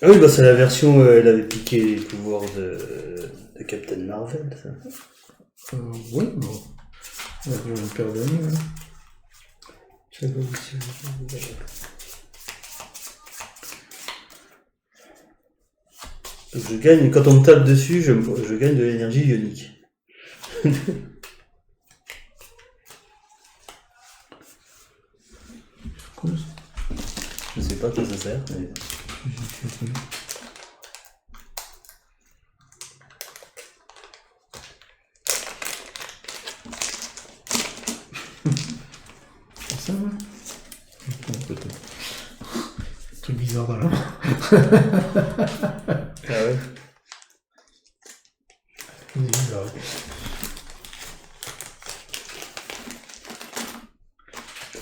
Ah oui, bah c'est la version, elle avait piqué les pouvoirs de Captain Marvel, ça. Oui, bon. On va jouer une paire d'amis, là. Donc je gagne, quand on me tape dessus, je gagne de l'énergie ionique. Cool. Je sais pas à quoi ça sert, mais... C'est ça, ouais. Bon, peut-être. Truc bizarre dans la main. Ah ouais. C'est bizarre.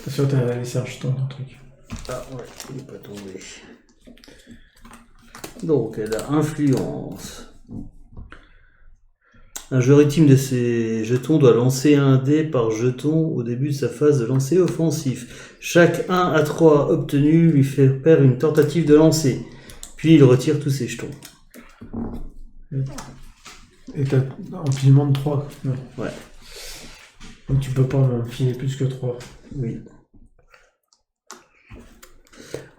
Attention, t'as laissé un jeton, un truc. Ah ouais, il n'est pas tombé. Donc, elle a influence. Un joueur ultime de ses jetons doit lancer un dé par jeton au début de sa phase de lancer offensif. Chaque 1 à 3 obtenu lui fait perdre une tentative de lancer. Puis il retire tous ses jetons. Et t'as un pilement de 3. Ouais. Donc tu peux pas m'en filer plus que 3. Oui.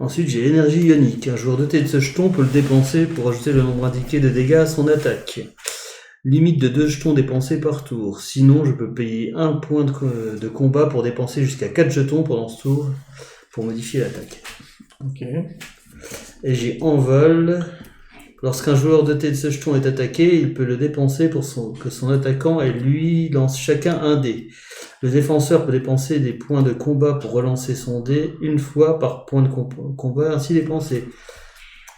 Ensuite, j'ai énergie ionique. Un joueur doté de ce jeton peut le dépenser pour ajouter le nombre indiqué de dégâts à son attaque. Limite de 2 jetons dépensés par tour. Sinon, je peux payer 1 point de combat pour dépenser jusqu'à 4 jetons pendant ce tour pour modifier l'attaque. Ok. Et j'ai envol. Lorsqu'un joueur doté de ce jeton est attaqué, il peut le dépenser pour que son attaquant et lui lancent chacun un dé. Le défenseur peut dépenser des points de combat pour relancer son dé une fois par point de combat ainsi dépensé.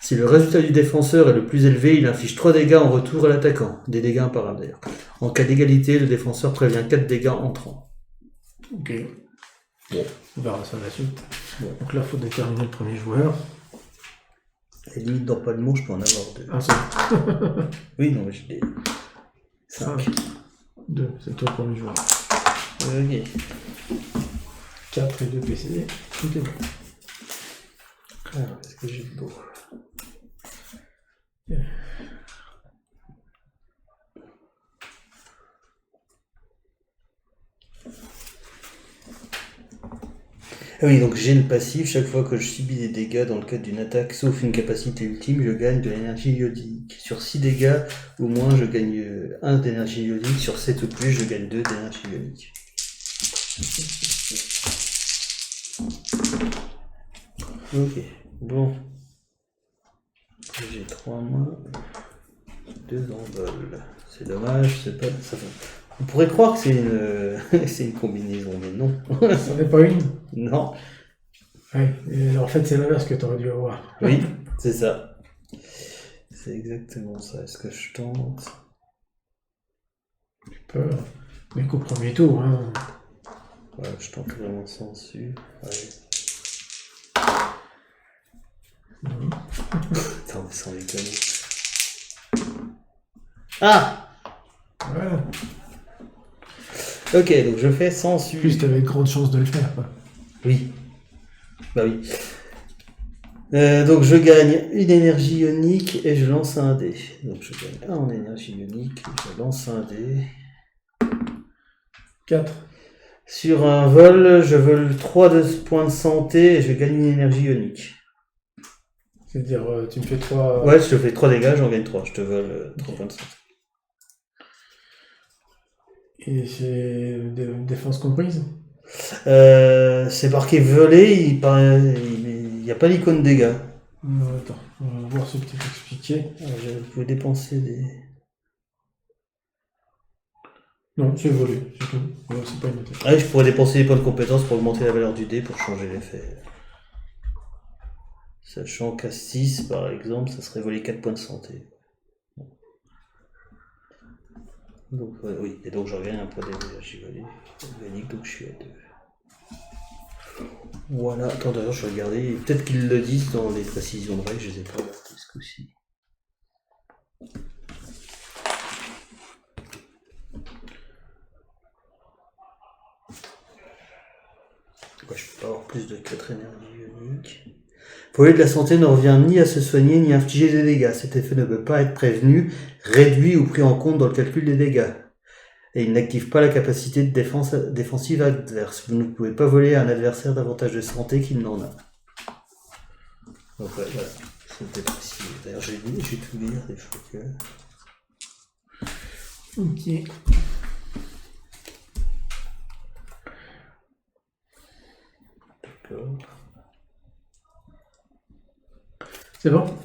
Si le résultat du défenseur est le plus élevé, il inflige 3 dégâts en retour à l'attaquant. Des dégâts imparables d'ailleurs. En cas d'égalité, le défenseur prévient 4 dégâts entrants. Ok. Bon, on verra ça la suite. Bon. Donc là, il faut déterminer le premier joueur. Et limite dans pas de mots, je peux en avoir 2. Un seul. Oui, non, mais j'ai des 5. 2, c'est toi le premier joueur. Ok. 4 et 2 PC, tout est bon. Alors, est-ce que j'ai beau? Ah oui, donc j'ai le passif, chaque fois que je subis des dégâts dans le cadre d'une attaque, sauf une capacité ultime, je gagne de l'énergie iodique. Sur 6 dégâts ou moins, je gagne 1 d'énergie iodique. Sur 7 ou plus, je gagne 2 d'énergie iodique. Ok, bon. J'ai 3 mains, 2 envols. C'est dommage, c'est pas... Ça fait... On pourrait croire que c'est une... c'est une combinaison, mais non. Ça n'est pas une. Non. Ouais, et en fait, c'est l'inverse que tu aurais dû avoir. Oui, c'est ça. C'est exactement ça. Est-ce que je tente? Tu peux. Mais qu'au premier tour, hein. Ouais, je tente vraiment sans dessus. Ouais. Attends, mais sans déconner. Ah! Voilà. Ok, donc je fais sans En su. plus, t'avais de grandes chances de le faire, quoi. Oui. Bah oui. Donc je gagne une énergie ionique et je lance un dé. Donc je gagne 1 en énergie ionique et je lance un dé. 4. Sur un vol, je vole 3 points de santé et je gagne une énergie ionique. C'est-à-dire, tu me fais 3... Ouais, je te fais 3 dégâts, j'en gagne 3. Je te vole 3 points de santé. Et c'est défense comprise? C'est marqué voler, il n'y a pas l'icône dégâts. Attends, on va voir ce que tu peux expliquer. Je peux dépenser des... Non, c'est volé, c'est tout. Ouais, c'est pas une attaque. Ah, je pourrais dépenser des points de compétence pour augmenter la valeur du dé pour changer l'effet. Sachant qu'à 6, par exemple, ça serait voler 4 points de santé. Donc, oui, et donc j'en gagne un point d'énergie organique, donc je suis à 2. Voilà, attends, d'ailleurs, je vais regarder. Peut-être qu'ils le disent dans les précisions de règles, je les ai pas regardées ce coup-ci. Ouais, je peux pas avoir plus de 4 énergies ioniques. Voler de la santé ne revient ni à se soigner ni à infliger des dégâts. Cet effet ne peut pas être prévenu, réduit ou pris en compte dans le calcul des dégâts. Et il n'active pas la capacité de défense défensive adverse. Vous ne pouvez pas voler à un adversaire davantage de santé qu'il n'en a. Donc voilà, c'était précis. D'ailleurs, j'ai tout lire des fois que... Ok. D'accord. C'est bon?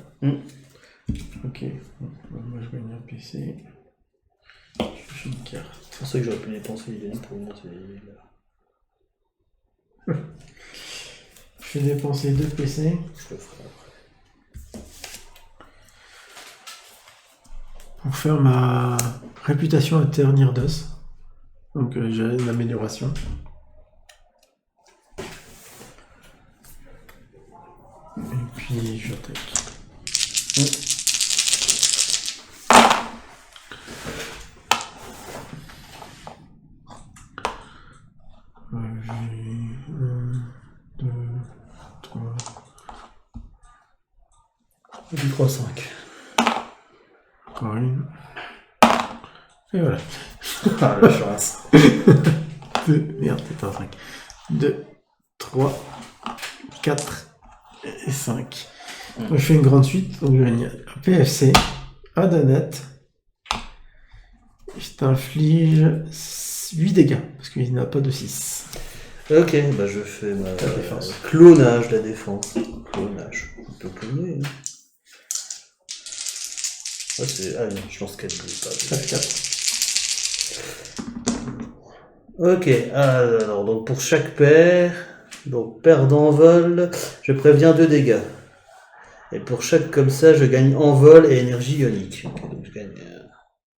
Ok. Moi, je gagne un PC. Je fais une carte. C'est pour ça que j'aurais pu dépenser les pour monter là. Je vais dépenser 2 PC. Je le ferai après. Pour faire ma réputation à ternir d'os. Donc j'ai une amélioration. Et puis j'attaque. J'ai 1, 2, 3. 2, 3, 5. Encore une. Et voilà. Ah, la chance. 2, merde, c'est un 5. 2, 3, 4 et 5. Donc, je fais une grande suite. Donc je gagne un PFC, un donut. Je t'inflige 8 dégâts, parce qu'il n'a pas de 6. Ok, bah je fais ma défense. clonage, la défense. Clonage. On peut cloner. Hein. Ah, non, je lance 4 pas. 4. Ok, alors donc pour chaque paire, donc paire d'envol, je préviens 2 dégâts. Et pour chaque comme ça, je gagne envol et énergie ionique. Ok, donc je gagne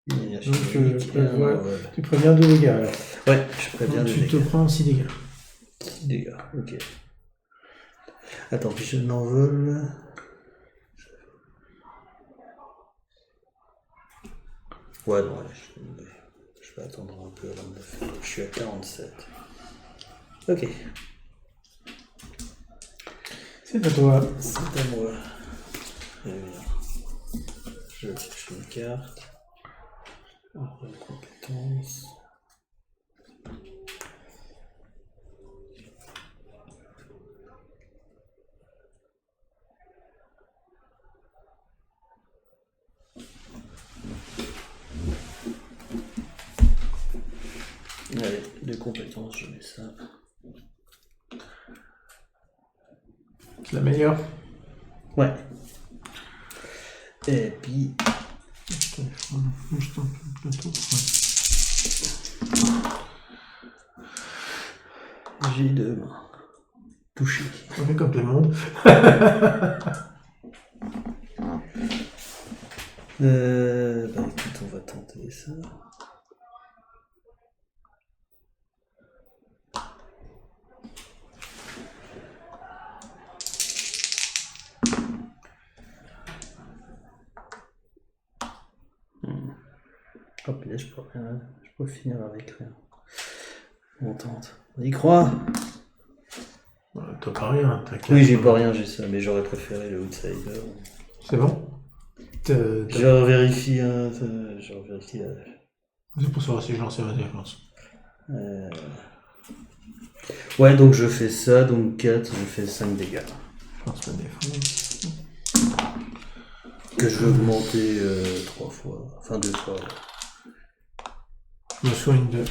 une énergie ionique et un envol. Tu préviens 2 dégâts alors. Ouais, je préviens 2 Tu dégâts. te prends 6 dégâts. 6 dégâts, ok. Attends, puis je l'envol. Ouais, non, je vais attendre un peu avant de le faire. Je suis à 47. Ok. C'est à toi. C'est à moi. Je pioche une carte. Après, compétences. Allez, 2 compétences, je mets ça. C'est la meilleure. Ouais. Et puis. J'ai 2 mains. Touché. On fait comme tout le monde. Bah écoute, on va tenter ça. Oh putain, je peux finir avec rien. On tente. On y croit. T'as pas rien, t'as 4. Oui, j'ai pas rien, j'ai ça, mais j'aurais préféré le outsider. C'est bon? Je vérifie la... C'est pour savoir si je lance ma défense. Ouais, donc je fais ça, donc 4, je fais 5 dégâts. Je lance ma défense. Que je vais augmenter 3 fois, enfin 2 fois. Je me soigne de 1.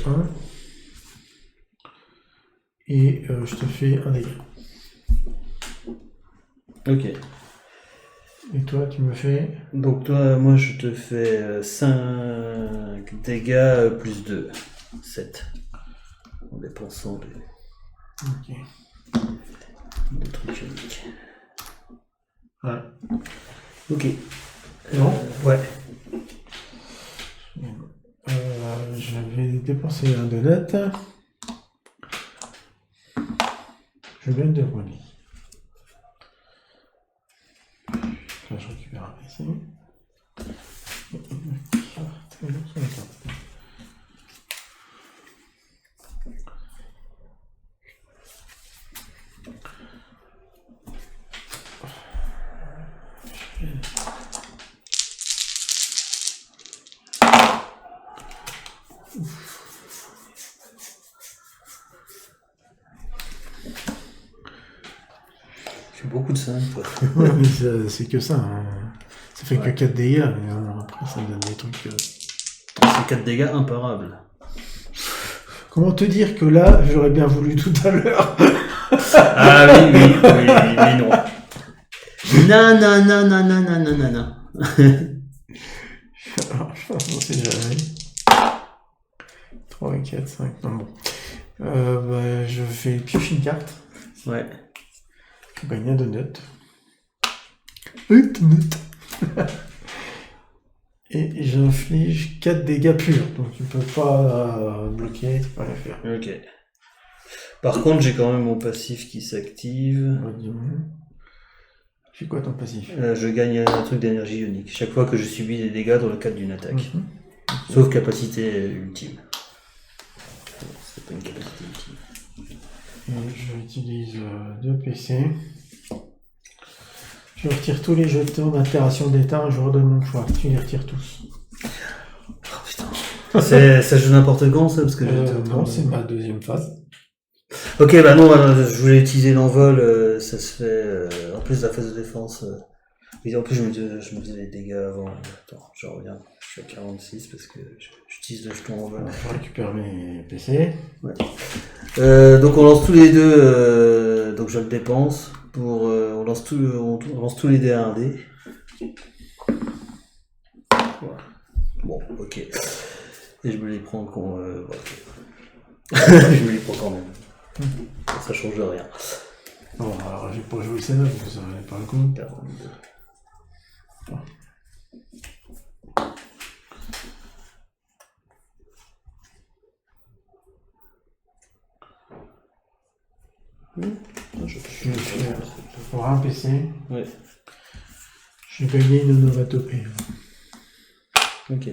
Et je te fais un dégât. Ok. Et toi, tu me fais... Donc toi, moi je te fais 5 dégâts plus 2. 7. En dépensant des trucs uniques. Ouais. Ok. Non ouais. Je vais dépenser un donut. Je viens de rouler. Là, je récupère un PC. fais beaucoup de 5, toi. Ouais, mais c'est que ça. Hein. Ça fait que 4 dégâts, mais après ça me donne des trucs. C'est 4 dégâts imparables. Comment te dire que là, j'aurais bien voulu tout à l'heure. Ah oui, mais non. Non. Je pense qu'on sait jamais. 3, 4, 5, non bon. Je fais piocher une carte. Ouais. Je gagne un donut. Et j'inflige 4 dégâts purs. Donc tu peux pas bloquer, tu peux rien faire. Ok. Par contre, j'ai quand même mon passif qui s'active. C'est quoi ton passif? Je gagne un truc d'énergie ionique. Chaque fois que je subis des dégâts dans le cadre d'une attaque. Sauf capacité ultime. C'est pas une capacité ultime. Et j'utilise 2 PC. Je retire tous les jetons d'altération d'état et je redonne mon choix. Tu les retires tous. Oh putain. Ça joue n'importe quand ça parce que non, c'est ma deuxième phase. Ok, bah non, je voulais utiliser l'envol, ça se fait en plus de la phase de défense. Et en plus, je me faisais des dégâts avant. Attends, je reviens. Je suis à 46 parce que j'utilise le jeton envol. Je récupère mes PC. Ouais. Donc on lance tous les deux, donc je le dépense. On lance tous les dés à 1 dé. Voilà. Bon, ok. Et je me les prends quand. Voilà. Je me les prends quand même. Ça change de rien. Bon, alors j'ai pas joué le scénario, parce que ça valait pas le coup. 42. Je fais pour un PC. Ouais. J'ai gagné une onomatopée. Ok.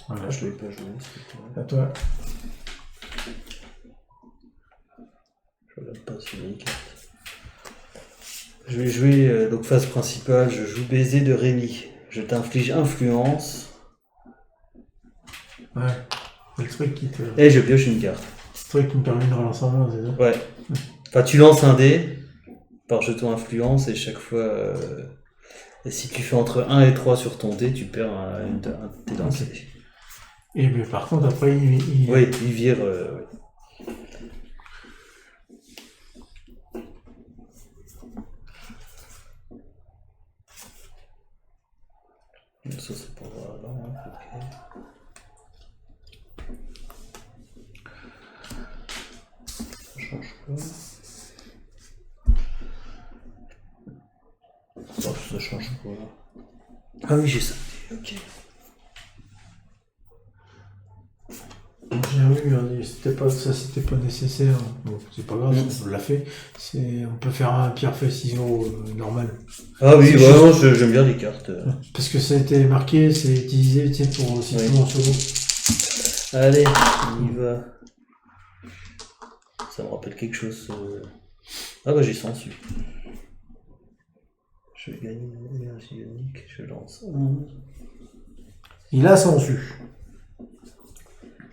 Voilà. Je l'ai pas joué. À toi. Je regarde pas sur les cartes. Je vais jouer, donc phase principale, je joue baiser de Rémi. Je t'inflige influence. Ouais. C'est le truc qui te. Et je pioche une carte. C'est le truc qui me permet de relancer en main, c'est ça? Ouais. Enfin, tu lances un dé par jeton influence et chaque fois. Et si tu fais entre 1 et 3 sur ton dé, tu perds un dé lancé. Okay. Et mais par contre, après, il... Oui, il vire. Ouais. Ça, c'est pour voir là. Ok. Ça change pas. Oh, ça change pas. Ah oui, j'ai ça. Ok. J'ai vu, c'était pas nécessaire. Bon, c'est pas grave, on l'a fait. On peut faire un pierre feuille ciseaux normal. Ah oui, vraiment, j'aime bien les cartes. Parce que ça a été marqué, c'est utilisé, tu sais, pour si tu joues en solo. Allez, on y va. Ça me rappelle quelque chose. Ah bah j'ai 100 dessus. Je vais gagner une énergie unique, je lance. Il a 100 dessus.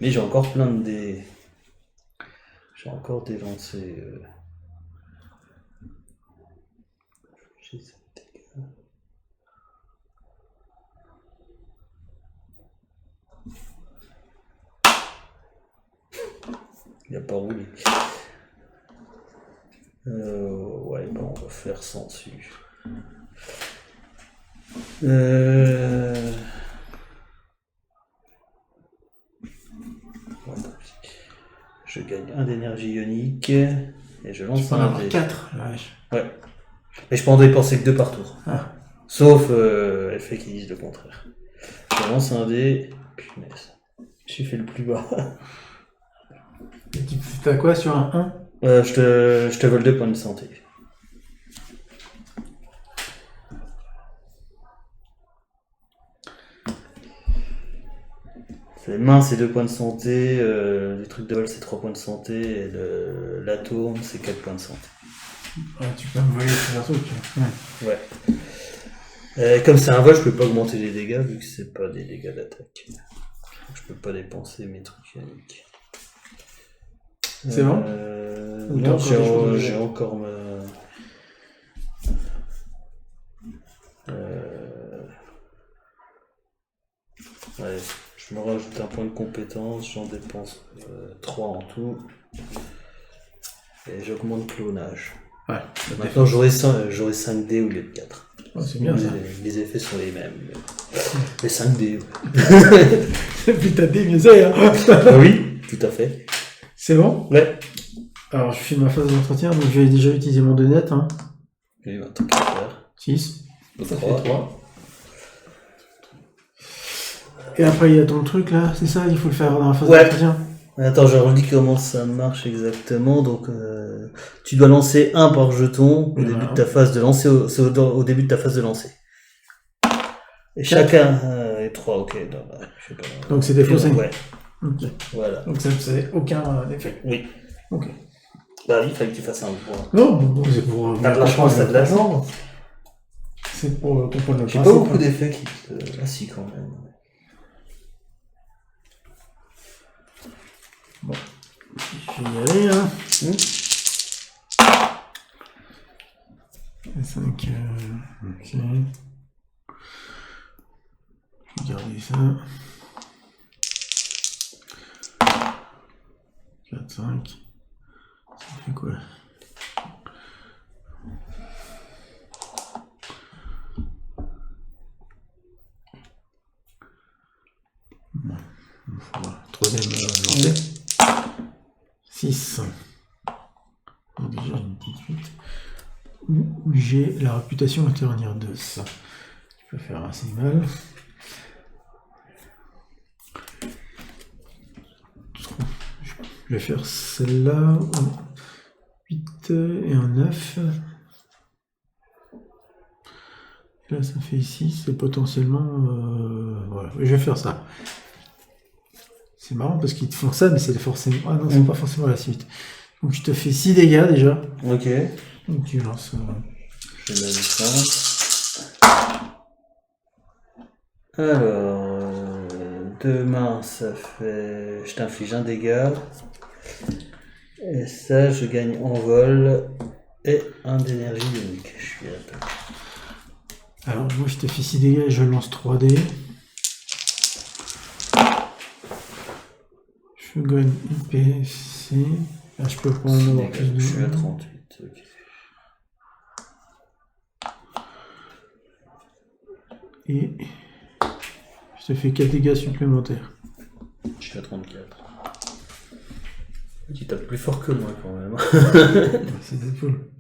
Mais j'ai encore plein de dés. J'ai encore des lancers. J'ai 7 dégâts. Il a pas roulé. Ouais, bah on va faire 100 dessus. Je gagne 1 d'énergie ionique et je lance un dé. 4. Ouais. Mais je peux en dépenser que 2 par tour. Ah. Sauf effet qui disent le contraire. Je lance un dé. Punaise. J'ai fait le plus bas. Et tu fais quoi sur un 1 je te vole 2 points de santé. Les mains, c'est 2 points de santé, les trucs de vol, c'est 3 points de santé, et la tourne, c'est 4 points de santé. Ouais, tu peux me voler plusieurs trucs. Ouais. Comme c'est un vol, je peux pas augmenter les dégâts, vu que c'est pas des dégâts d'attaque. Je peux pas dépenser mes trucs uniques. C'est bon Non, j'ai encore ma... points de compétence, j'en dépense 3 en tout. Et j'augmente clonage. Ouais. Maintenant j'aurai 5 dés au lieu de 4. Oh, c'est bien ça. Les effets sont les mêmes. Les 5 dés. Ouais. Plus t'as dés, mieux c'est, hein. Oui, tout à fait. C'est bon? Ouais. Alors, je fais ma phase d'entretien, donc je vais déjà utiliser mon 2 net. Hein. Il va un truc à faire. 6. Ça fait 3. 3. Et après, il y a ton truc là, c'est ça? Il faut le faire dans la phase d'entretien. Attends, je redis comment ça marche exactement. Donc, tu dois lancer un par jeton au début de ta phase de lancer. C'est au début de ta phase de lancer. Et chacun. Et 3, ok. Non, bah, je sais pas. Donc, c'est défaussé. Ouais. Ok. Voilà. Donc, ça c'est aucun effet. Oui. Ok. Bah oui, il fallait que tu fasses un point. Non, bon, c'est pour. T'as de la chance, t'as de la chance. C'est pour comprendre le J'ai principe. pas beaucoup d'effets qui te. Ah si, quand même. Bon. Je vais y aller, hein. 5. Ok. Je vais garder ça. 4, 5. Ça fait quoi? Bon. Troisième lancé. 6. Déjà une 18. Où j'ai la réputation intervenir 2. Ça. Je peux faire assez mal. Je vais faire celle-là en 8 et en 9. Là, ça fait 6 et potentiellement... voilà, je vais faire ça. C'est marrant parce qu'ils te font ça, mais c'est forcément... Ah non, c'est pas forcément la suite. Donc, je te fais 6 dégâts déjà. Ok. Donc, tu lances... Je vais la distance. Alors... demain, ça fait... Je t'inflige un dégât. Et ça, je gagne en vol. Et un d'énergie unique. Je suis à temps. Alors, moi, je te fais 6 dégâts et je lance 3 dés. Je gagne une PFC. Là, je peux prendre en avoir plus de... Je suis à 38. Ok. Et je te fais 4 dégâts supplémentaires. Je suis à 34. Tu tapes plus fort que moi quand même. C'était cool.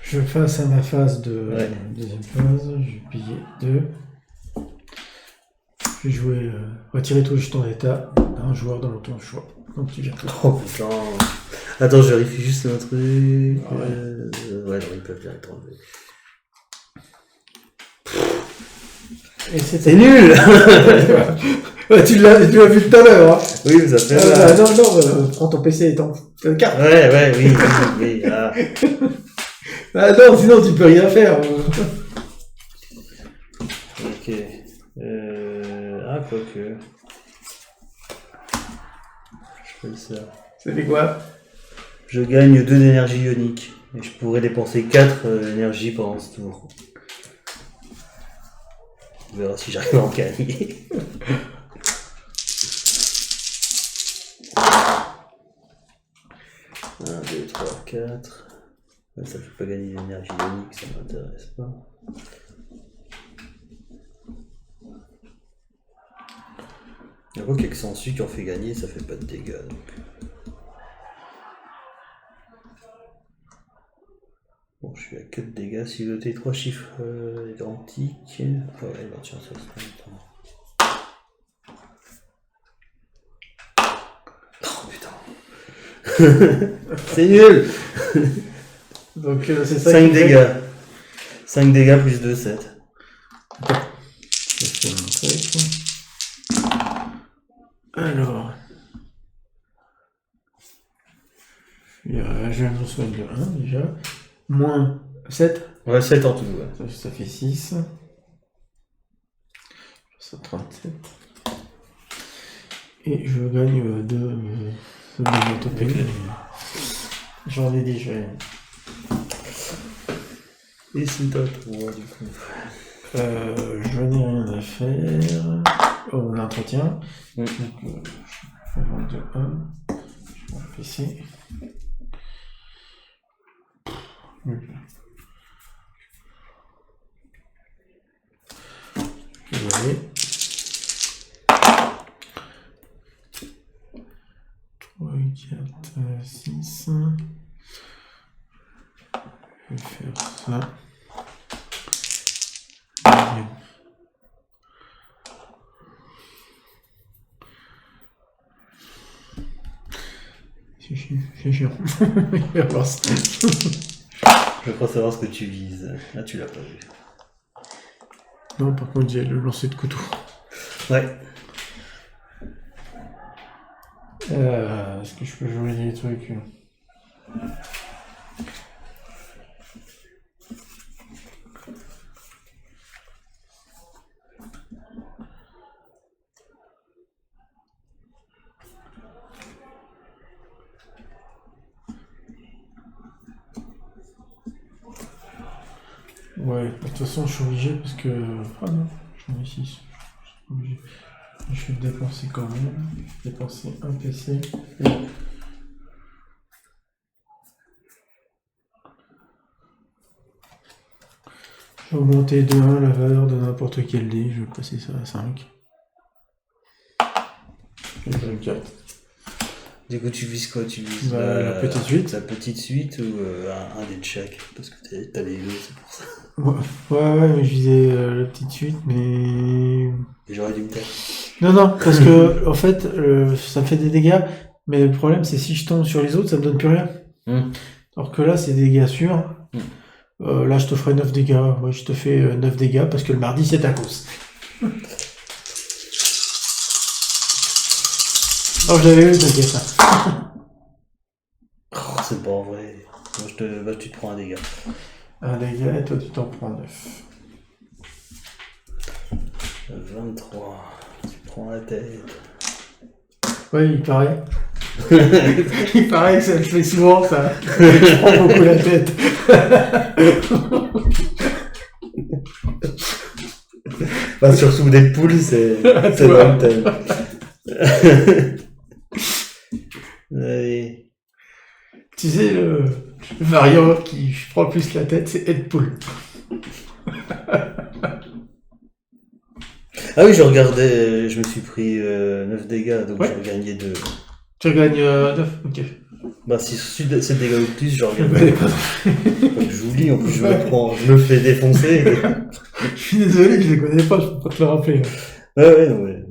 Je passe à ma phase de deuxième phase. Je vais payer 2. Je vais jouer retirer tout le jeton d'état d'un joueur dans ton choix. Donc tu viens tout. Oh putain. Attends, je vérifie juste un truc. Ouais, non, ils peuvent bien être enlevés. Et c'est nul. Ouais, tu l'as vu tout à l'heure. Hein. Oui, vous avez non, prends ton PC et ton carte. Ouais, oui. Ah. Ah non, sinon tu peux rien faire. Ok. Quoique. Je fais ça. Ça fait quoi? Je gagne 2 d'énergie ionique. Et je pourrais dépenser 4 énergie pendant ce tour. On verra si j'arrive à en gagner. 1, 2, 3, 4. Ça fait pas gagner l'énergie ionique, ça m'intéresse pas. Il y a quoi qu'avec Sensu qui en fait gagner, ça fait pas de dégâts donc. Bon, je suis à que de dégâts. Si le T3 chiffre identique. Ouais, bah tiens, ça se fait. Oh putain. C'est nul. Donc c'est ça. 5 dégâts. 5 dégâts plus 2, 7. Alors. J'ai un soin de 1 déjà. Moins 7. Ouais, 7 en tout. Ouais. Ça fait 6. Ça 37. Et je gagne 2 autopées. J'en ai déjà. Et c'est à 3 du coup. Je n'ai rien à faire. Oh, l'entretien. Donc, je vais vendre 1. Je vais un PC. Je vais aller. 3, 4, 6. Je vais faire ça. C'est chiant. Je crois savoir ce que tu vises. Là, tu l'as pas vu. Non, par contre, j'ai le lancer de couteau. Ouais. Est-ce que je peux jouer des trucs? Ouais, de toute façon, je suis obligé parce que... Ah non, j'en ai 6. Je suis obligé. Je vais dépenser quand même. Dépenser un PC. Je vais augmenter de 1 la valeur de n'importe quel dé. Je vais passer ça à 5. Et je vais 4. Du coup, tu vises quoi? Tu vises la petite suite. La petite suite ou un dé de chaque? Parce que t'as des deux, c'est pour ça. Ouais, mais je visais la petite suite, mais... Et j'aurais dû me taire. Non, parce que, en fait, ça me fait des dégâts, mais le problème, c'est si je tombe sur les autres, ça me donne plus rien. Alors que là, c'est des dégâts sûrs. Là, je te ferai 9 dégâts. Ouais, je te fais 9 dégâts parce que le mardi, c'est tacos. Oh, je l'avais eu, t'inquiète. Oh, c'est pas vrai. Moi, tu te prends un dégât. Un dégât, et toi, tu t'en prends 9. 23. Tu prends la tête. Ouais, il paraît. Il paraît que ça le fait souvent, ça. Je prends beaucoup la tête. Bah, surtout des poules, c'est dans le thème. Allez. Tu sais, le variant qui prend plus la tête, c'est Deadpool. Ah oui, je regardais, je me suis pris 9 dégâts, donc j'ai gagné 2. Tu gagnes 9, ok. Bah, si c'est dégâts ou plus, je regarde. J'oublie, en plus, je me fais défoncer. Je suis désolé, je les connais pas, je peux pas te le rappeler. Ouais, non, ouais.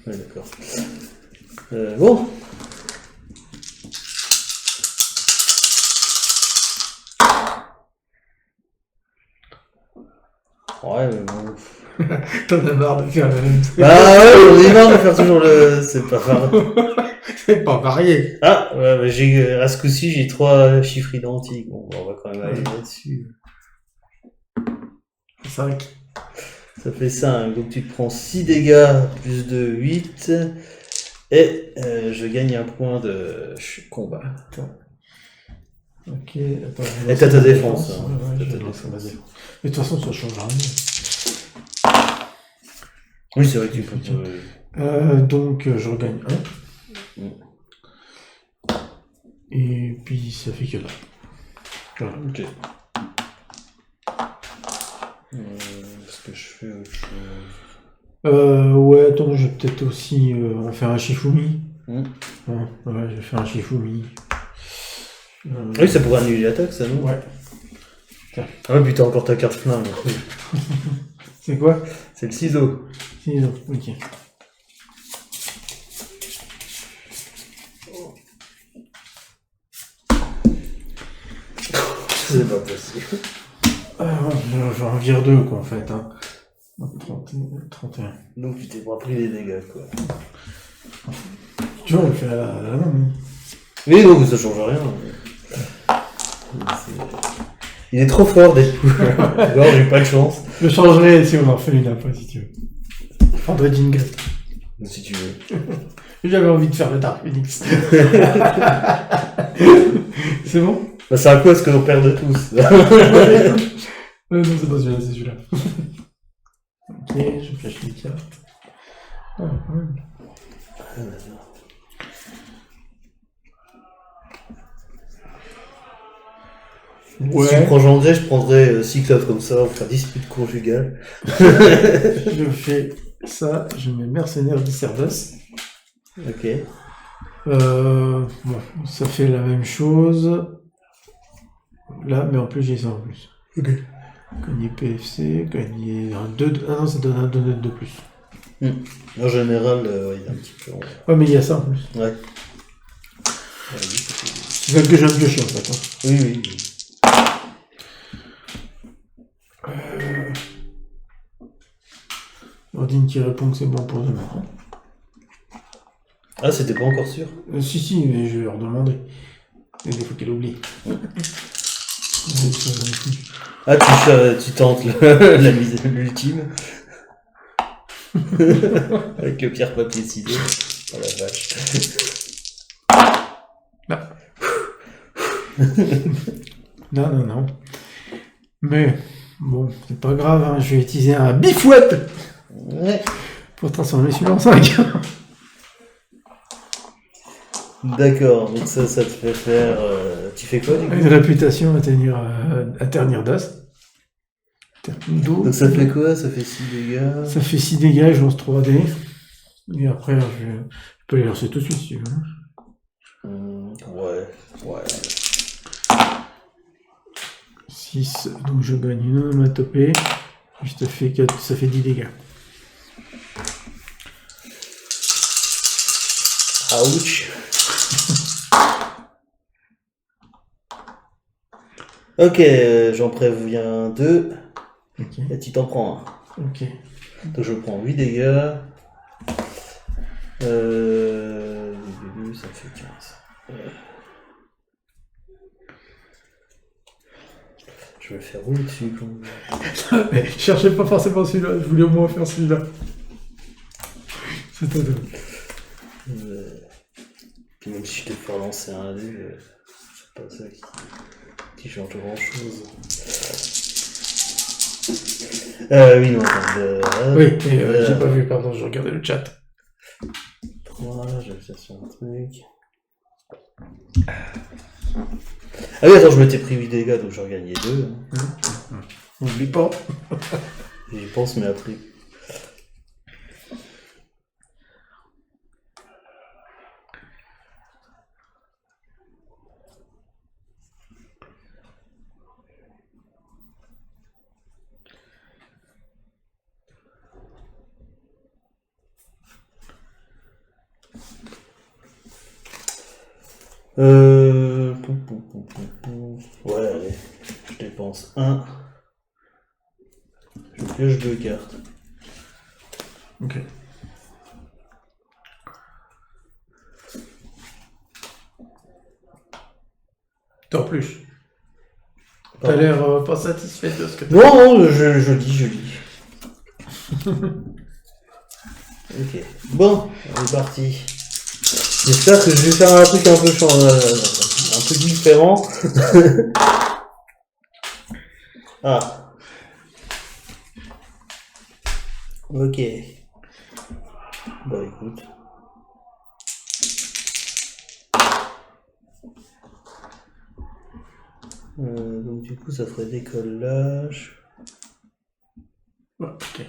Ouais, d'accord. Bon. Ouais, mais bon. T'en as marre de faire la même chose. Ah ouais, j'en ai marre de faire toujours le... C'est pas grave. C'est pas varié. Ah, ouais, bah à ce coup-ci, j'ai 3 chiffres identiques. Bon, on va quand même aller là-dessus. 5. Ça fait 5. Donc tu te prends 6 dégâts, plus de 8. Et je gagne un point de combat. Ok, attends. Et t'as ta défense. Hein. Ouais, je vais lancer ma défense. Mais de toute façon, ça change rien. Oui, c'est vrai que tu peux. Donc, je regagne 1. Et puis, ça fait que là. Voilà. Ok. Est-ce que je fais autre chose? Ouais, attends, je vais peut-être aussi en faire un Shifumi. Ouais, je vais faire un Shifumi. Oui, ça pourrait annuler l'attaque, ça, non? Ouais. Ah ouais, putain, encore ta carte flingue. C'est quoi? C'est le ciseau. Ciseau, ok. C'est pas possible. J'en vire 2, quoi, en fait. Hein. 31. Donc tu t'es pas pris les dégâts, quoi. Tu vois, on le fait à la main. Mais non, mais ça change rien. Il est trop fort, Deadpool. Alors, j'ai pas de chance. Je changerai si on en fait une après, si tu veux. André Jingle. Si tu veux. J'avais envie de faire le Dark Phoenix. C'est bon? Bah, c'est un coup, est-ce que l'on perd de tous? Non, c'est pas celui-là, c'est celui-là. Ok, je flash les cartes. Ah, ouais. Si je prends Jean Grey, je prendrais Cyclope comme ça, on fera dispute conjugale. Je fais ça, je mets Mercenaire du Cerdos. Ok. Bon, ça fait la même chose. Là, mais en plus, j'ai ça en plus. Ok. Gagner PFC, gagner un 2. Ah non, ça donne un 2 de plus. En général, il y a un petit peu. Ouais, mais il y a ça en plus. Ouais. C'est celle que j'aime piocher en fait. Hein. Oui. Ordine qui répond que c'est bon pour demain. Ah, c'était pas encore sûr. Si, mais je vais leur demander. Et des fois qu'elle oublie. Ah, tu tentes la mise l'ultime. Avec le pierre papier ciseaux. Oh la vache. Non. Mais bon, c'est pas grave, hein, je vais utiliser un bifouette pour transformer celui-là en 5. D'accord, donc ça te fait faire. Tu fais quoi du coup? Une réputation à ternir d'as. Donc ça fait quoi? Ça fait 6 dégâts. Ça fait 6 dégâts, je lance 3D. Et après, je peux les lancer tout de suite si tu veux. Ouais. 6, donc je gagne une onomatopée. Ça fait 10 dégâts. Ouch. Ok, j'en préviens 2. Ok. Et tu t'en prends un. Ok. Donc je prends 8 dégâts. Ça fait 15. Je vais le faire rouler dessus quand même. Mais je cherchais pas forcément celui-là, je voulais au moins faire celui-là. C'est tout. Puis même si je te fais relancer un dé, c'est pas ça qui change grand chose. Oui, non. Oui, j'ai pas vu, pardon, je regardais le chat. 3, je vais faire sur un truc. Ah oui, attends, je m'étais pris 8 dégâts, donc j'en gagnais 2. N'oublie pas. J'y pense, mais après. Ouais, allez, je dépense 1. Je pioche 2 cartes. Ok. En plus. T'as l'air pas satisfait de ce que tu Non, je lis. Ok. Bon, on est parti. J'espère que je vais faire un truc un peu un truc différent. Ah. Ok. Bah écoute. Donc du coup ça ferait décollage. Ouais, ok.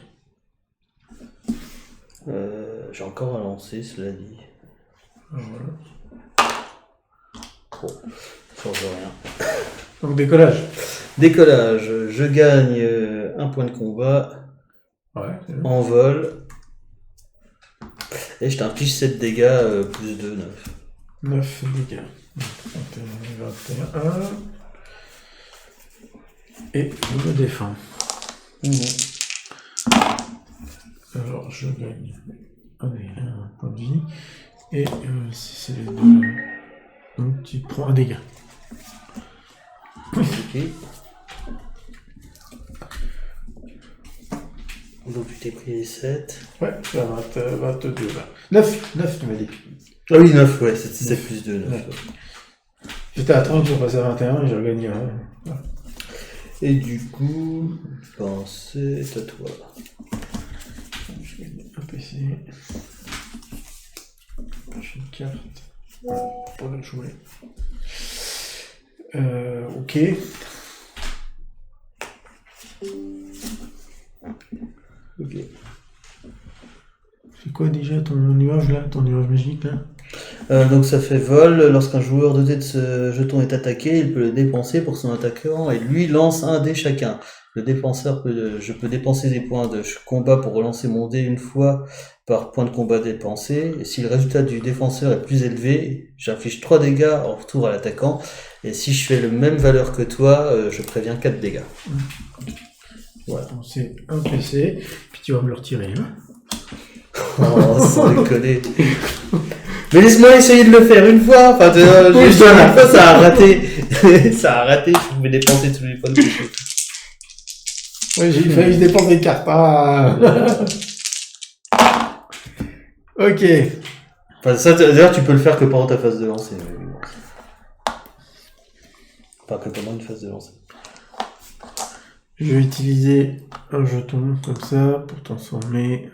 J'ai encore à lancer, cela dit. Voilà. Bon, ça change rien. Donc décollage. Décollage, je gagne un point de combat. Ouais. En vol. Et je t'inflige 7 dégâts, plus 2, 9. 9 dégâts. 31, 21. Et je me défends. Alors je gagne un point de vie. Et si c'est les deux. Donc tu prends un dégât. Ok. Donc tu t'es pris les 7. Ouais, je suis à 22 là. 9 tu m'as dit. Ah oui, 9, ouais, c'est 7 plus 2, 9. Ouais. J'étais à 30, j'ai passé à 21 et j'ai regagné un. Ouais. Et du coup, c'est à toi. Je vais mettre un PC. J'ai une carte. Voilà, pour la jouer. Ok. Ok. C'est quoi déjà ton nuage là, ton nuage magique là? Donc ça fait vol. Lorsqu'un joueur doté de ce jeton est attaqué, il peut le dépenser pour son attaquant et lui lance un dé chacun. Le défenseur je peux dépenser des points de combat pour relancer mon dé une fois par point de combat dépensé. Et si le résultat du défenseur est plus élevé, j'inflige 3 dégâts en retour à l'attaquant. Et si je fais le même valeur que toi, je préviens 4 dégâts. Voilà, donc c'est un PC, puis tu vas me le retirer. Hein. Oh, sans déconner. Mais laisse-moi essayer de le faire une fois. Enfin, une fois, ça a raté. Ça a raté. Je pouvais dépenser tous les points de côté. Oui, j'ai failli dépenser des cartes. Ah. Ok. Enfin, ça, d'ailleurs, tu peux le faire que pendant ta phase de lancer. Pas que pendant une phase de lancer. Je vais utiliser un jeton comme ça pour transformer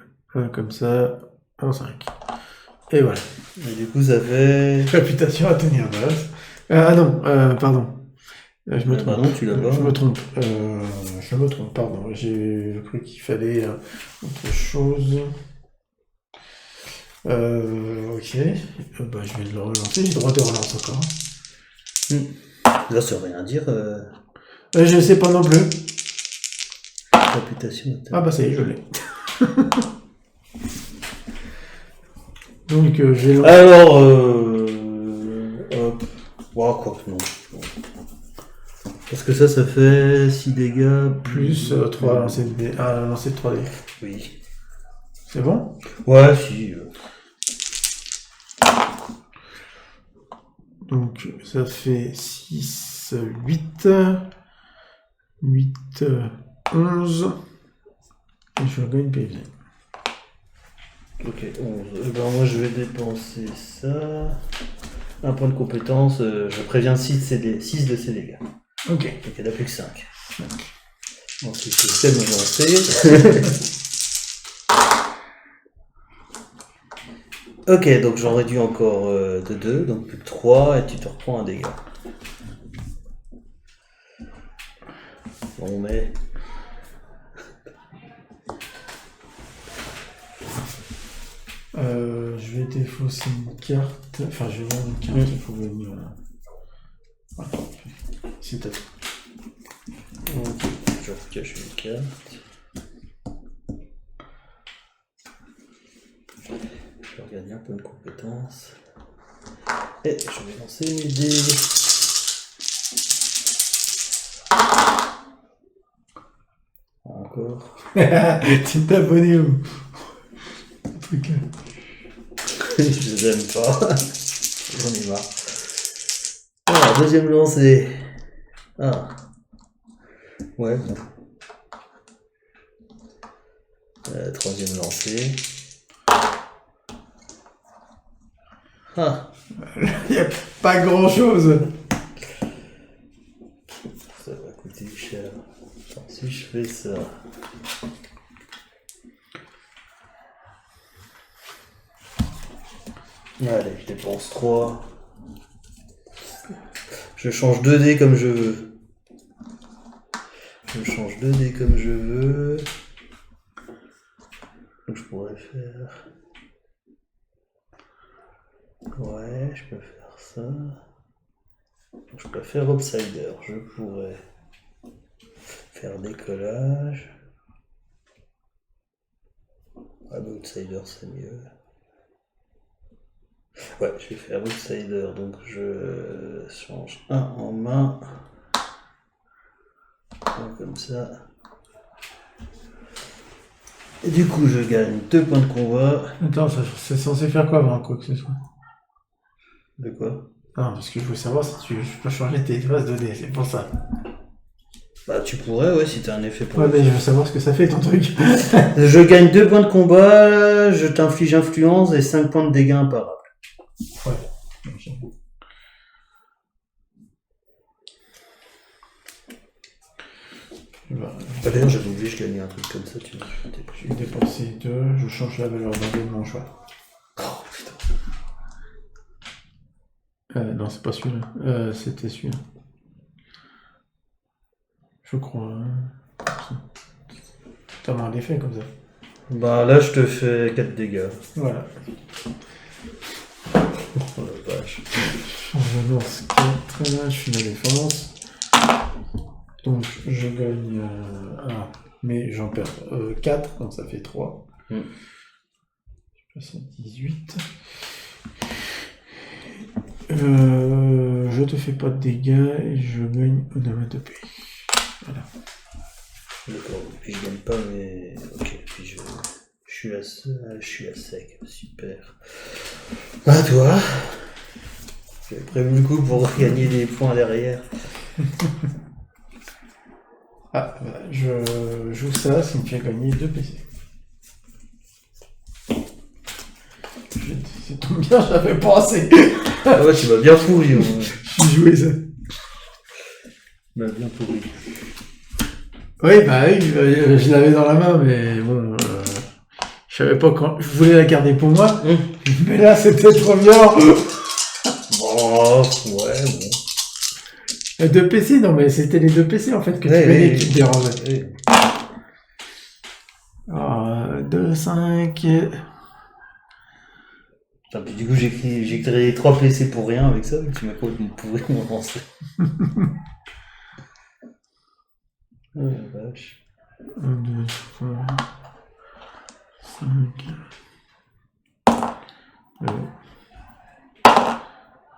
comme ça en 5. Et voilà. Et du coup, ça fait... Réputation à tenir neuf. Ah non, pardon. Je me trompe. Pardon, tu l'as pas. Je me trompe, pardon. J'ai cru qu'il fallait autre chose. Ok. Bah, je vais le relancer. J'ai le droit de relancer encore. Là, ça veut rien dire. Je sais pas non plus. Réputation. Ah bah ça y est, je l'ai. Donc, j'ai lancé... Alors, hop. Wow, quoi que non. Parce que ça fait 6 dégâts. Plus 3 lancers de 3D. Oui. C'est bon? Ouais, si. Donc, ça fait 6, 8, 11. Et je gagne PV. Ok, 11. Ben, moi, je vais dépenser ça. Un point de compétence. Je préviens 6 de ces dégâts. Ok. Donc, il n'y en a plus que 5. Ensuite, je vais me lancer. Ok, donc j'en réduis encore de 2, donc plus de 3, et tu te reprends un dégât. Bon, mais... Je vais défausser une carte. Enfin, je vais vendre une carte, il faut venir. Voilà. C'est à toi. Ok, je recache une carte. Je vais regarder un peu de compétences. Et je vais lancer mes dés. Encore. Tu t'es abonné au truc là. Je les aime pas. J'en ai marre. Ah, deuxième lancé. Ah. Ouais, bon. Troisième lancé. Ah. Il n'y a pas grand chose. Ça va coûter cher. Alors, si je fais ça. Allez, je dépense 3. Je change 2 dés comme je veux. Je change 2 dés comme je veux. Donc je pourrais faire... Ouais, je peux faire ça. Donc je peux faire Outsider. Je pourrais faire décollage. Ah bah Outsider c'est mieux. Ouais, je vais faire Outsider. Donc je change 1 en main. Comme ça. Et du coup je gagne 2 points de combat. Attends, c'est censé faire quoi avant quoi que ce soit? De quoi? Non, parce que je veux savoir si tu peux changer tes traces de dés, c'est pour ça. Bah, tu pourrais, ouais, si t'as un effet pour. Ouais, mais je veux savoir ce que ça fait ton truc. Je gagne 2 points de combat, je t'inflige influence et 5 points de dégâts imparables. Ouais. D'ailleurs, j'avais oublié, je gagnais un truc comme ça, tu vois. Je vais dépenser 2, je change la valeur d'année de mon choix. Oh putain. Non, c'est pas celui-là. C'était celui-là. Je crois. T'as un effet comme ça. Bah là, je te fais 4 dégâts. Voilà. Oh la vache. Je lance 4, là, je suis la défense. Donc je gagne 1, mais j'en perds 4, donc ça fait 3. Je passe à 18. Je te fais pas de dégâts et je gagne un onomatopée. Voilà. D'accord, puis je gagne pas, mais. Ok, puis je suis à sec, super. À toi. J'avais prévu le coup pour gagner des points derrière. Ah, voilà, je joue ça, ça me fait gagner 2 PC. C'est tout bien, j'avais pas assez. Ah ouais, tu m'as bien pourri. J'ai joué ça. Tu m'as bien pourri. Oui, bah oui, je l'avais dans la main, mais bon, je savais pas quand. Je voulais la garder pour moi, mais là c'était trop bien. Oh, ouais, bon. 2 PC, non, mais c'était les 2 PC en fait que tu gagnais qui te dérangeaient. 2, 5. Putain, puis du coup, j'ai créé 3 PC pour rien avec ça, tu m'as complètement pourri mon lancer. Oh la vache. 1, 2, 3, 5.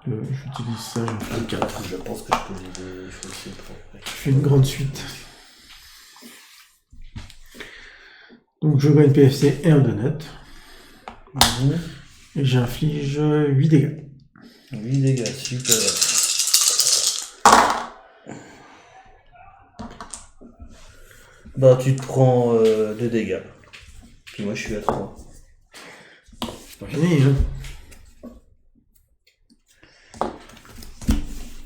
J'utilise ça, j'en fais 4. Je pense que je peux les défausser pour après. Je fais une grande suite. Donc je gagne PFC et un donut. Et j'inflige 8 dégâts. 8 dégâts, super. Bah tu te prends 2 dégâts. Puis moi je suis à 3. C'est pas fini, hein.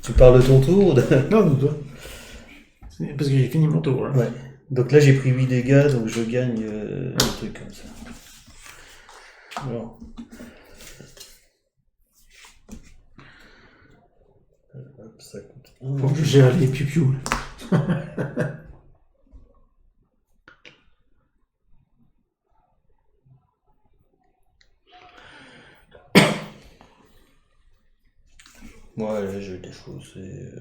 Tu parles de ton tour ou de... Non, de toi. C'est parce que j'ai fini mon tour là. Ouais. Donc là j'ai pris 8 dégâts, donc je gagne un truc comme ça. Alors. Hop, ça coûte 1. Faut que je gère les piou-piou. Ouais, là je vais défausser.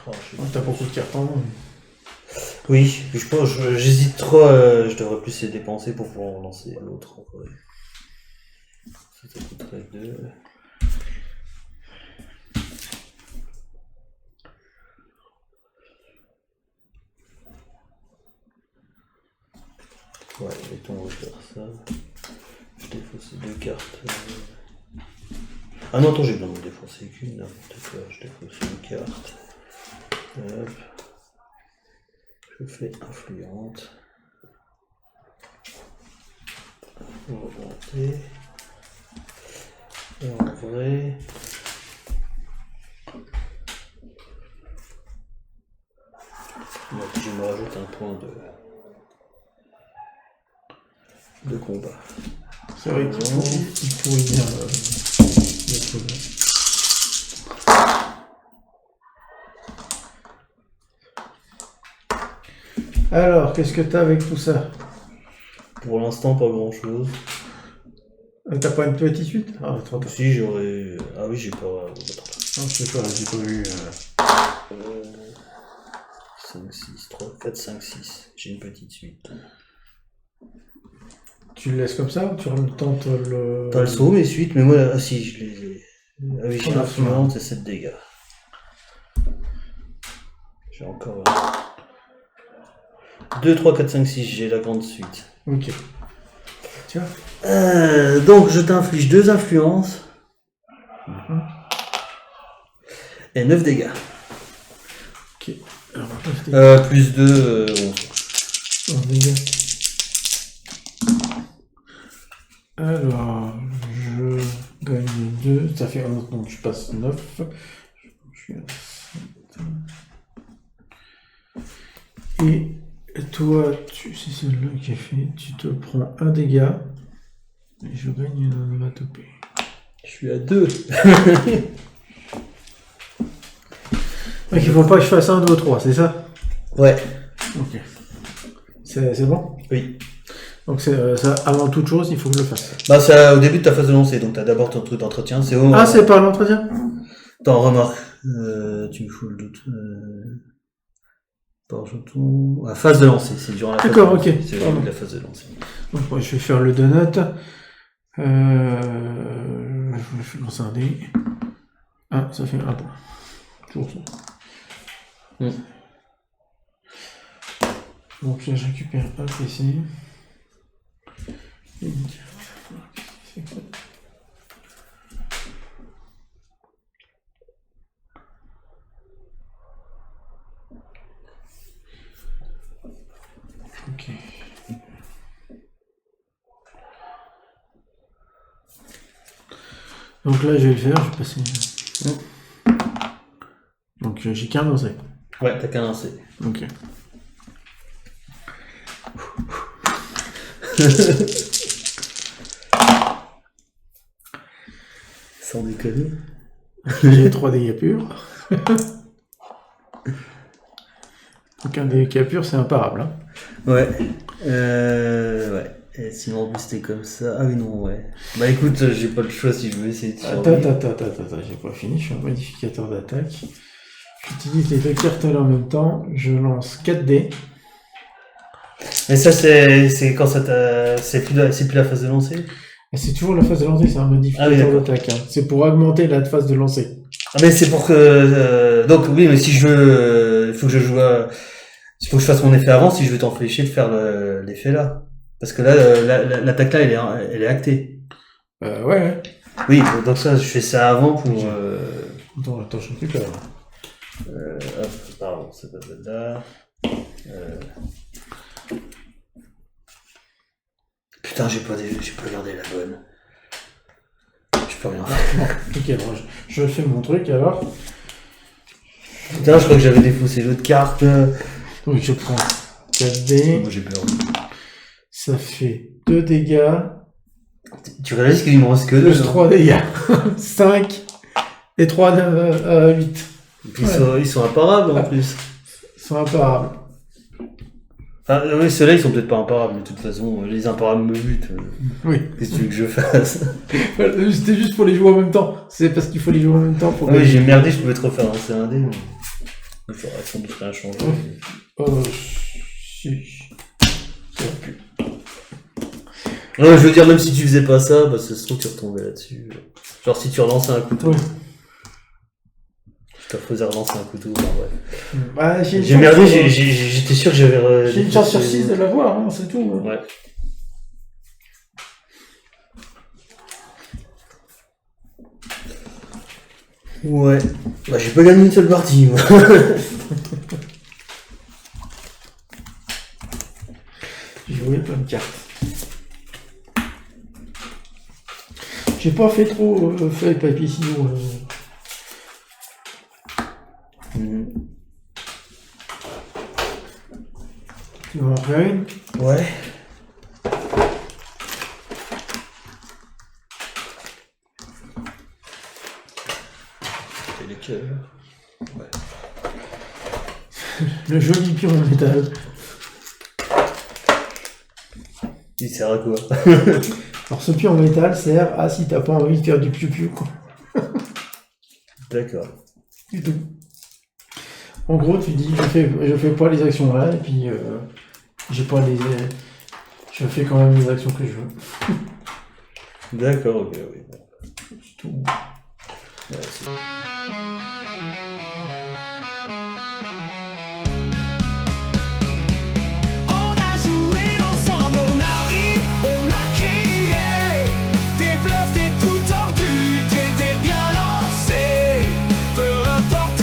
Oh, T'as beaucoup de cartes en main. Oui, je pense, j'hésite trop, je devrais plus les dépenser pour pouvoir en lancer l'autre en vrai. Ça coûterait 2. Ouais, mettons, on va faire ça. Je défausse 2 cartes. Ah non, attends, j'ai besoin de défoncer qu'une, n'importe quoi, je défausse une carte. Hop. Je fais influente. Remonter. Et en vrai. Donc je me rajoute un point de combat. C'est vrai qu'il pourrait bien mettre là. Alors, qu'est-ce que t'as avec tout ça? Pour l'instant, pas grand chose. T'as pas une petite suite? Ah, attends. Si, j'aurais. Ah oui, j'ai pas. Non, je sais pas, j'ai pas vu. 5, 6, 3, 4, 5, 6. J'ai une petite suite. Tu le laisses comme ça ou tu retentes le. Pas le saut, mes suites, mais moi, ah si, je les ai. Ah oui, j'ai influente et 7 dégâts. J'ai encore. 2, 3, 4, 5, 6, j'ai la grande suite. Ok. Tiens. Donc, je t'inflige 2 influences. Et 9 dégâts. Ok. Alors, Plus 2, 11. on dégâts. Alors, je gagne 2. Ça fait 11, donc je passe 9. Je suis à 7. Et toi, c'est celle-là qui est fait. Tu te prends un dégât. Et je gagne une onomatopée. Je suis à 2. Donc il faut pas que je fasse 1, 2, 3, c'est ça? Ouais. Ok. C'est bon? Oui. Donc ça, avant toute chose, il faut que je le fasse. Bah, c'est au début de ta phase de lancer, donc t'as d'abord ton truc d'entretien. C'est au... Ah, c'est pas l'entretien? Attends, remarque. Tu me fous le doute. Par jeton. Ah, phase de lancer, c'est durant la phase D'accord, de lancer. ok. C'est au début de la phase de lancer. Donc moi, je vais faire le donut. Je vais lancer un dé. Ah, ça fait 1 point. Toujours ça. Donc là, je récupère un PC. Et une carte. Ok. Donc là, je vais le faire, je vais passer. Donc j'ai qu'un lancé. Ouais, t'as qu'un lancer. Ok. Sans déconner. J'ai 3 dégâts purs. Donc un dégât pur, c'est imparable. Hein. Ouais. Ouais. Et sinon, en plus, t'es comme ça. Ah oui, non, ouais. Bah écoute, j'ai pas le choix si je veux essayer de survivre. Attends, j'ai pas fini, je suis un modificateur d'attaque. J'utilise les 2 cartes en même temps, je lance 4 dés. Mais ça, c'est quand ça t'a. C'est plus la phase de lancer. Et c'est toujours la phase de lancer, c'est un modificateur d'attaque. Hein. C'est pour augmenter la phase de lancer. Ah, mais c'est pour que. Donc, oui, mais si je veux. Il faut que je joue. Il faut que je fasse mon effet avant si je veux t'empêcher de faire l'effet là. Parce que là, l'attaque là, elle est actée. Ouais. Oui, donc ça, je fais ça avant pour. Attends, je récupère. Hop, pardon, c'est pas là. Putain, j'ai pas gardé la bonne. Je peux rien faire. Ok, bon, je fais mon truc alors. Putain, je crois que j'avais défaussé l'autre carte. Donc je prends 4 dés. Moi j'ai peur. Ça fait 2 dégâts. Tu réalises qu'il me reste que 2. Plus 3 dégâts. 5 et 3, 8. Et puis ils sont imparables en plus. Ils sont imparables. Ah oui, ceux-là ils sont peut-être pas imparables, mais de toute façon, les imparables me butent. Oui. Qu'est-ce que tu veux que je fasse? C'était juste pour les jouer en même temps. C'est parce qu'il faut les jouer en même temps pour. Oui, j'ai merdé, je pouvais te refaire un C1D, mais. Il faudrait sans doute rien changer. Si. Ça aurait pu. Ouais, je veux dire, même si tu faisais pas ça, bah, ça se trouve que tu retombais là-dessus. Genre, si tu relançais un couteau. Oui. Je te faisais relancer un couteau, enfin, ouais. Bah, J'ai merdé, j'étais sûr que j'avais. J'ai une chance sur 6 de l'avoir, hein, c'est tout. Ouais. Ouais. Bah, j'ai pas gagné une seule partie, moi. J'ai joué plein de cartes. J'ai pas fait trop feuille papier ciseaux. Tu vas en faire une? Ouais. C'est lesquels? Ouais. Le joli pion en métal. Il sert à quoi? Alors ce pion en métal sert à si t'as pas envie de faire du piou-piou, quoi. D'accord. Du tout. En gros, tu dis, je fais pas les actions là, et puis j'ai pas les. Je fais quand même les actions que je veux. D'accord, ok, oui. C'est tout. Ouais, c'est... On a joué ensemble, on a ri, on a crié. Tes bluffs, t'es tout tordu, t'étais bien lancé. Peu importe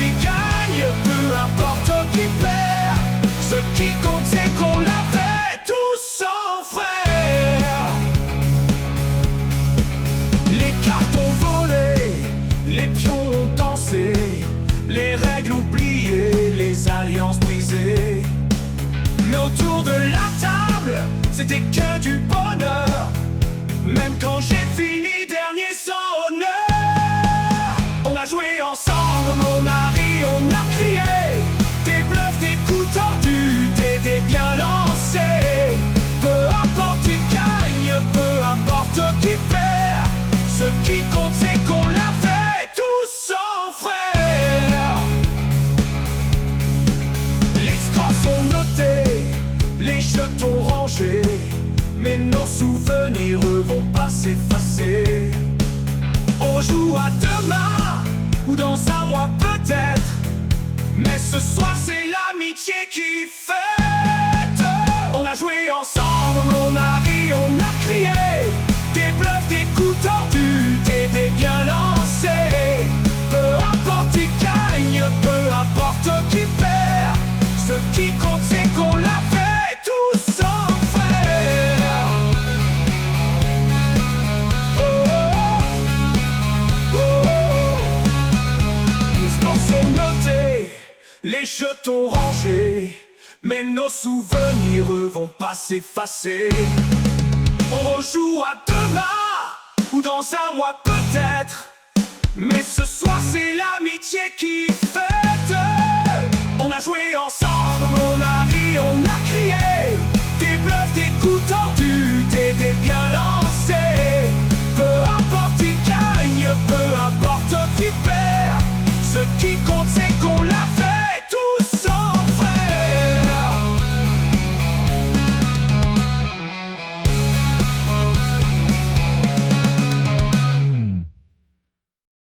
Mais autour de la table, c'était que du bonheur. Même quand j'ai fini dernier sans honneur. On a joué ensemble, on a ri, on a crié. Des bluffs, des coups tordus, des bien lancés. Peu importe qui gagne, peu importe qui perd. Ce qui compte c'est qu'on l'a fait tous en frères. Les scores sont notés, les jetons rangés. Mais nos souvenirs vont pas s'effacer. On joue à demain, ou dans un mois peut-être. Mais ce soir c'est l'amitié qui fête. On a joué ensemble, on a ri, on a crié. Des bluffs, des coups tordus, des bien lancés. Peu importe qui gagne, peu importe qui perd. Ce qui compte c'est qu'on l'a fait tous en frères. Oh, oh, oh. Les scores sont notés, les jetons rangés. Mais nos souvenirs vont pas s'effacer. On rejoue à demain, ou dans un mois peut-être. Mais ce soir c'est l'amitié qui fête. On a joué ensemble, on a ri, on a crié. Des bluffs, des coups tordus, des bien lancés. Peu importe qui gagne, peu importe qui perd. Ce qui